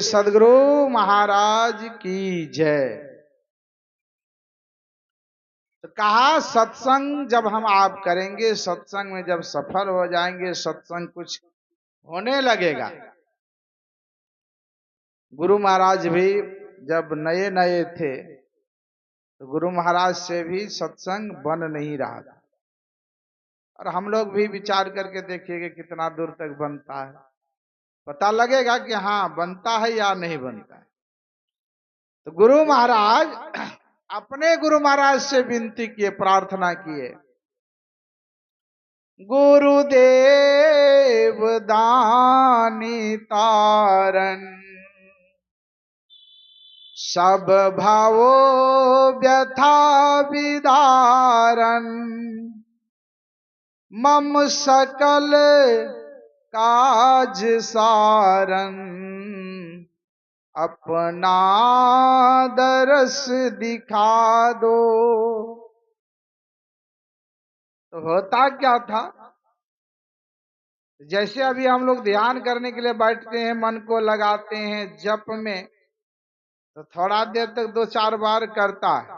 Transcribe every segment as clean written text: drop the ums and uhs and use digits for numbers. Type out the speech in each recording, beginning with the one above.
सदगुरु महाराज की जय। तो कहा सत्संग जब हम आप करेंगे, सत्संग में जब सफल हो जाएंगे, सत्संग कुछ होने लगेगा। गुरु महाराज भी जब नए नए थे तो गुरु महाराज से भी सत्संग बन नहीं रहा था। और हम लोग भी विचार करके देखिए कि कितना दूर तक बनता है, पता लगेगा कि हाँ बनता है या नहीं बनता है। तो गुरु महाराज अपने गुरु महाराज से विनती किए, प्रार्थना किए, गुरुदेव दानी तारन, सब भावो व्यथा विदारन, मम सकल काज सारन, अपना दरस दिखा दो। तो होता क्या था, जैसे अभी हम लोग ध्यान करने के लिए बैठते हैं, मन को लगाते हैं जप में, तो थोड़ा देर तक 2-4 बार करता है।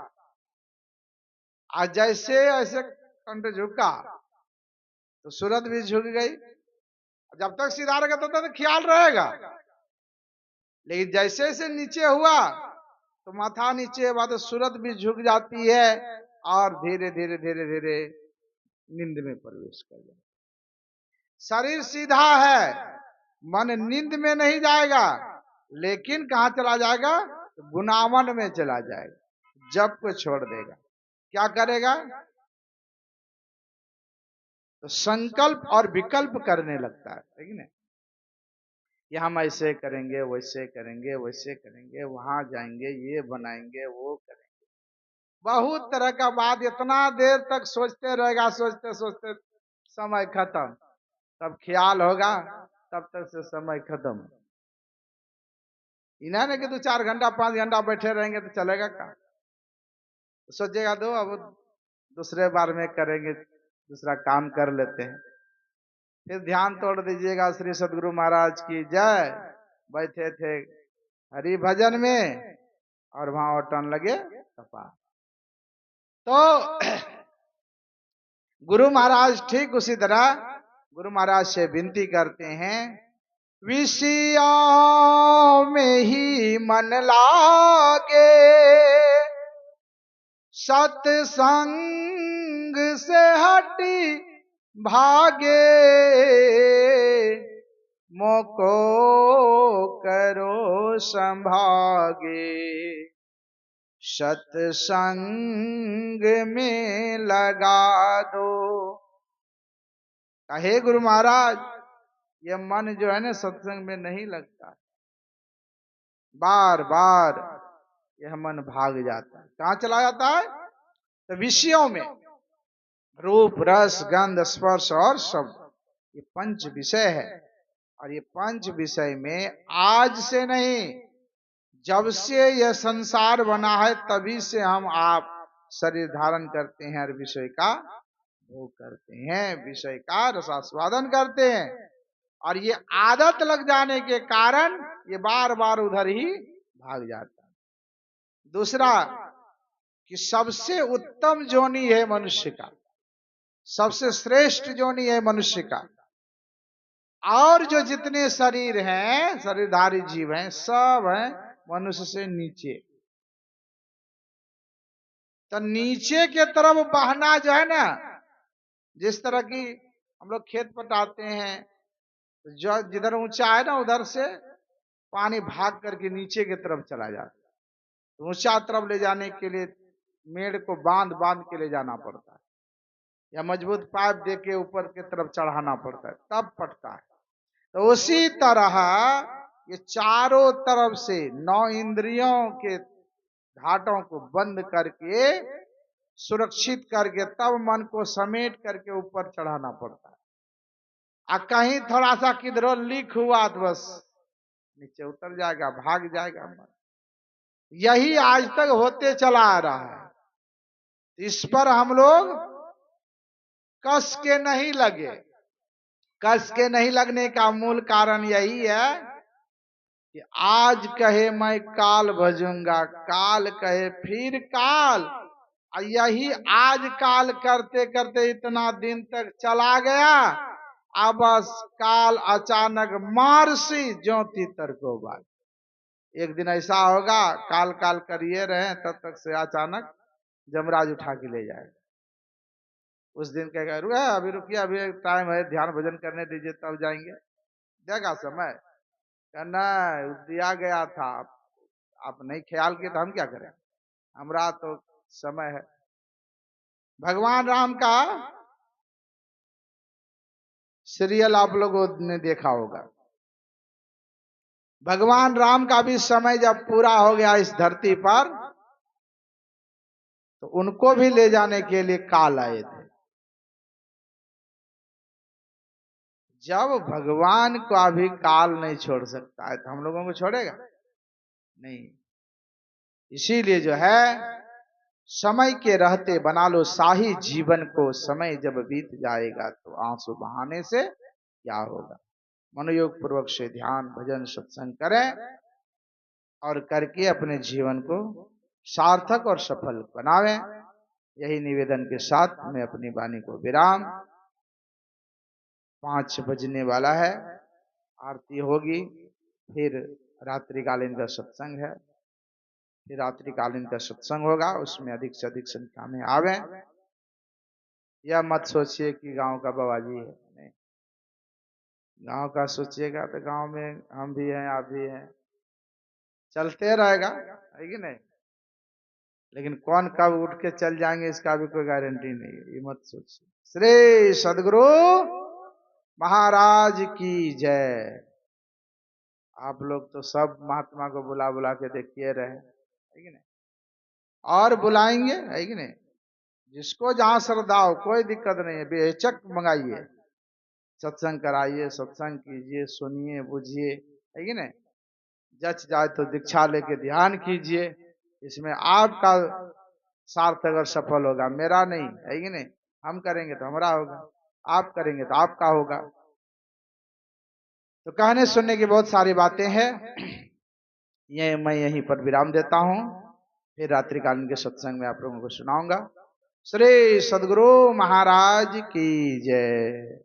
आज जैसे ऐसे कंठ झुका तो सूरत भी झुक गई। जब तक सीधा रहेगा तब तक ख्याल रहेगा, लेकिन जैसे जैसे नीचे हुआ तो माथा नीचे हुआ तो सूरत भी झुक जाती है और धीरे धीरे धीरे धीरे नींद में प्रवेश कर जाए। शरीर सीधा है, मन नींद में नहीं जाएगा, लेकिन कहाँ चला जाएगा? गुनावन में चला जाएगा, जप को छोड़ देगा। क्या करेगा? तो संकल्प और विकल्प करने लगता है, ठीक है, कि हम ऐसे करेंगे, वैसे करेंगे, वैसे करेंगे, वहां जाएंगे, ये बनाएंगे, वो करेंगे, बहुत तरह का बात। इतना देर तक सोचते रहेगा, सोचते सोचते समय खत्म, तब ख्याल होगा, तब तक से समय खत्म। इन्हें नहीं कि 2-4 घंटा 5 घंटा बैठे रहेंगे तो चलेगा क्या? तो सोचेगा दो अब दूसरे बार में करेंगे, दूसरा काम कर लेते हैं। फिर ध्यान तोड़ दीजिएगा। श्री सदगुरु महाराज की जय। बैठे थे हरि भजन में और वहां अटन लगे तपा। तो गुरु महाराज ठीक उसी तरह गुरु महाराज से विनती करते हैं, विषयों में ही मन लागे, सत्संग से हटी भागे, मोको करो संभागे, सत्संग में लगा दो। कहे गुरु महाराज, ये मन जो है ना सत्संग में नहीं लगता, बार बार यह मन भाग जाता है। कहाँ चला जाता है? तो विषयों में, रूप रस गंध स्पर्श और शब्द, ये 5 विषय है। और ये 5 विषय में आज से नहीं, जब से यह संसार बना है तभी से हम आप शरीर धारण करते हैं और विषय का भोग करते हैं, विषय का रसास्वादन करते हैं। और ये आदत लग जाने के कारण ये बार बार उधर ही भाग जाता है। दूसरा कि सबसे उत्तम जोनी है मनुष्य का, सबसे श्रेष्ठ जोनी है मनुष्य का। और जो जितने शरीर हैं, शरीरधारी जीव हैं, सब हैं मनुष्य से नीचे। तो नीचे के तरफ बहना जो है ना, जिस तरह की हम लोग खेत पटाते हैं, जो जिधर ऊंचा है ना उधर से पानी भाग करके नीचे की तरफ चला जाता है। तो ऊंचा तरफ ले जाने के लिए मेड़ को बांध बांध के ले जाना पड़ता है, या मजबूत पाइप दे के ऊपर की तरफ चढ़ाना पड़ता है, तब पटता है। तो उसी तरह ये चारों तरफ से 9 इंद्रियों के घाटों को बंद करके, सुरक्षित करके, तब मन को समेट करके ऊपर चढ़ाना पड़ता है। कहीं थोड़ा सा किधरों लीक हुआ तो बस नीचे उतर जाएगा, भाग जाएगा मन। यही आज तक होते चला आ रहा है। इस पर हम लोग कस के नहीं लगे। कस के नहीं लगने का मूल कारण यही है कि आज कहे मैं काल भजूंगा, काल कहे फिर काल। और यही आज काल करते करते इतना दिन तक चला गया। अब बस काल अचानक मारसी ज्योति तरको बात। एक दिन ऐसा होगा, काल काल करिए रहे तब तक से अचानक जमराज उठा के ले जाएगा। उस दिन कहेगा रुआ अभी रुकिए, अभी टाइम है, ध्यान भजन करने दीजिए तब जाएंगे। देगा समय? कहना दिया गया था, आप नहीं ख्याल किए तो हम क्या करें, हमरा तो समय है। भगवान राम का सीरियल आप लोगों ने देखा होगा। भगवान राम का भी समय जब पूरा हो गया इस धरती पर, तो उनको भी ले जाने के लिए काल आए थे। जब भगवान को अभी काल नहीं छोड़ सकता है तो हम लोगों को छोड़ेगा नहीं। इसीलिए जो है, समय के रहते बना लो शाही जीवन को, समय जब बीत जाएगा तो आंसू बहाने से क्या होगा। मनोयोग पूर्वक से ध्यान भजन सत्संग करें और करके अपने जीवन को सार्थक और सफल बनावें। यही निवेदन के साथ मैं अपनी वाणी को विराम। 5 बजने वाला है, आरती होगी, फिर रात्रिकालीन का सत्संग है, फिर रात्रिकालीन का सत्संग होगा, उसमें अधिक से अधिक संख्या में आवे। यह मत सोचिए कि गांव का बाबाजी है, नहीं। गांव का सोचिएगा तो गांव में हम भी हैं, आप भी हैं, चलते रहेगा, है कि नहीं। लेकिन कौन कब उठ के चल जाएंगे इसका भी कोई गारंटी नहीं है, ये मत सोचिए। श्री सदगुरु महाराज की जय। आप लोग तो सब महात्मा को बुला बुला के देखिए रहे, है कि नहीं, और बुलाएंगे, है कि नहीं। जिसको जहां श्रद्धा हो, कोई दिक्कत नहीं है, बेहिचक मंगाइए, सत्संग कराइए, सत्संग कीजिए, सुनिए, बुझिए, है कि नहीं। जच जाए तो दीक्षा लेके ध्यान कीजिए, इसमें आपका सार्थक और सफल होगा, मेरा नहीं, है कि नहीं। हम करेंगे तो हमारा होगा, आप करेंगे तो आपका होगा। तो कहने सुनने की बहुत सारी बातें हैं, ये मैं यहीं पर विराम देता हूं, फिर रात्रिकालीन के सत्संग में आप लोगों को सुनाऊंगा। श्री सदगुरु महाराज की जय।